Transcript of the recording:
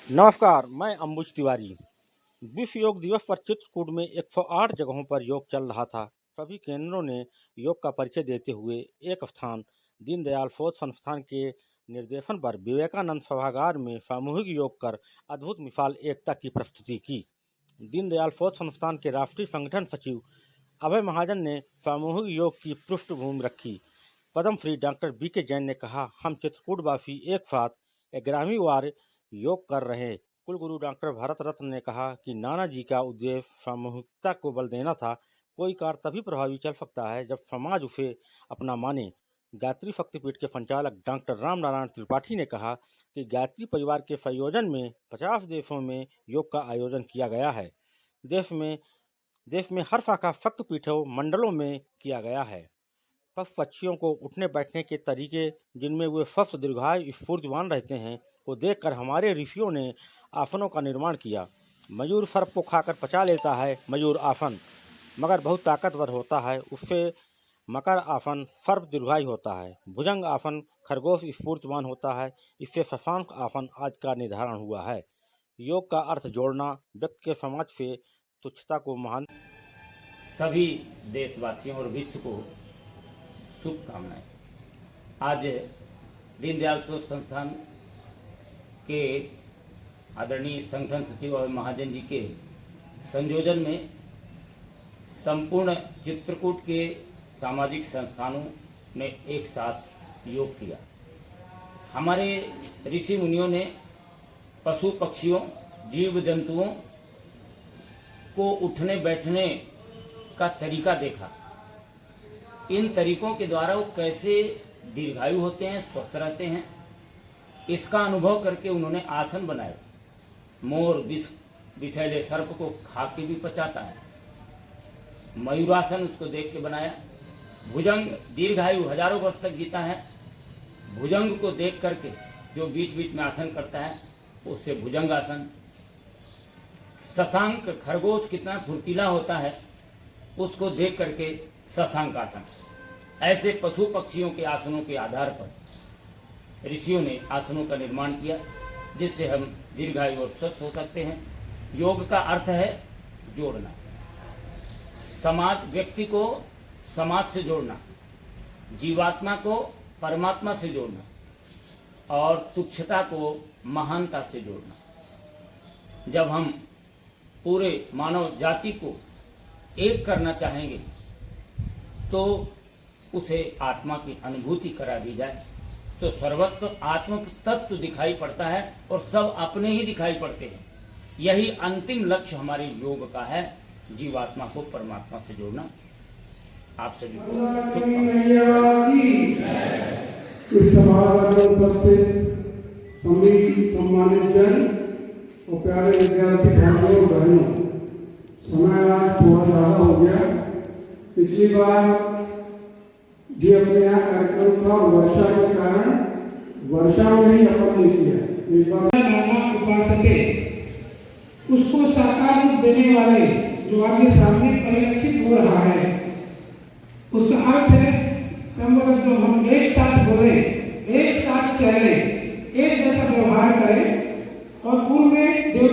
नमस्कार, मैं अंबुज तिवारी। विश्व योग दिवस पर चित्रकूट में 108 जगहों पर योग चल रहा था। सभी केंद्रों ने योग का परिचय देते हुए एक स्थान दीनदयाल फौज संस्थान के निर्देशन पर विवेकानंद सभागार में सामूहिक योग कर अद्भुत मिसाल एकता की प्रस्तुति की। दीनदयाल फौज संस्थान के राष्ट्रीय संगठन सचिव अभय महाजन ने सामूहिक योग की पृष्ठभूमि रखी। Padmashri doctor BK. जैन ने कहा, हम चित्रकूटवासी एक साथ 11वीं बार योग कर रहे। कुलगुरु डॉक्टर भारत रत्न ने कहा कि नाना जी का उद्देश्य सामूहिकता को बल देना था। कोई कार्य तभी प्रभावी चल सकता है जब समाज उसे अपना माने। गायत्री शक्तिपीठ के संचालक डॉक्टर राम नारायण त्रिपाठी ने कहा कि गायत्री परिवार के संयोजन में 50 देशों में योग का आयोजन किया गया है। देश में हर शाखा शक्तिपीठों मंडलों में किया गया है। पशु पक्षियों को उठने बैठने के तरीके, जिनमें वे स्वस्थ दीर्घायु स्फूर्तिवान रहते हैं, को देखकर हमारे ऋषियों ने आसनों का निर्माण किया। मयूर सर्प को खाकर पचा लेता है, मयूर आसन, मगर बहुत ताकतवर होता है। उससे मकर आसन सर्प दीर्घायु होता है। भुजंग आसन खरगोश स्फूर्तिवान होता है। इससे शशांक आसन आज का निर्धारण हुआ है। योग का अर्थ जोड़ना, व्यक्ति के समाज से तुच्छता को महान। सभी देशवासियों और विश्व को शुभकामनाएं। आज दीनदयाल फौज संस्थान के आदरणीय संगठन सचिव अभय महाजन जी के संयोजन में संपूर्ण चित्रकूट के सामाजिक संस्थानों ने एक साथ योग किया। हमारे ऋषि मुनियों ने पशु पक्षियों, जीव जंतुओं को उठने बैठने का तरीका देखा। इन तरीकों के द्वारा वो कैसे दीर्घायु होते हैं, स्वस्थ रहते हैं, इसका अनुभव करके उन्होंने आसन बनाए। मोर विषैले सर्प को खा के भी पचाता है। मयूरासन उसको देख के बनाया। भुजंग दीर्घायु हजारों वर्ष तक जीता है। भुजंग को देख करके जो बीच बीच में आसन करता है उससे भुजंग आसन। शशांक खरगोश कितना फुर्तीला होता है उसको देख करके शशांक आसन। ऐसे पशु पक्षियों के आसनों के आधार पर ऋषियों ने आसनों का निर्माण किया, जिससे हम दीर्घायु और स्वस्थ हो सकते हैं। योग का अर्थ है जोड़ना, व्यक्ति को समाज से जोड़ना, जीवात्मा को परमात्मा से जोड़ना और तुच्छता को महानता से जोड़ना। जब हम पूरे मानव जाति को एक करना चाहेंगे तो उसे आत्मा की अनुभूति करा दी जाए तो सर्वत्र आत्म तत्व दिखाई पड़ता है और सब अपने ही दिखाई पड़ते हैं। यही अंतिम लक्ष्य हमारे योग का है, जीवात्मा को परमात्मा से जोड़ना। आप सभी को सम्मानित जन और प्यारे विद्यार्थी भाइयों और बहनों, समय आज थोड़ा ज़्यादा हो गया। पिछली बार जो अपने यहाँ कार्यक्रम था वर्षा के कारण वर्षा में ही अपन नहीं किया। उपासके उसको साकार रूप देने वाले जो आगे सामने परिलक्षित हो रहा है, उसका अर्थ है समझ जो हम एक साथ बोले, एक साथ चले, एक जैसा व्यवहार करें और पूर्व में जो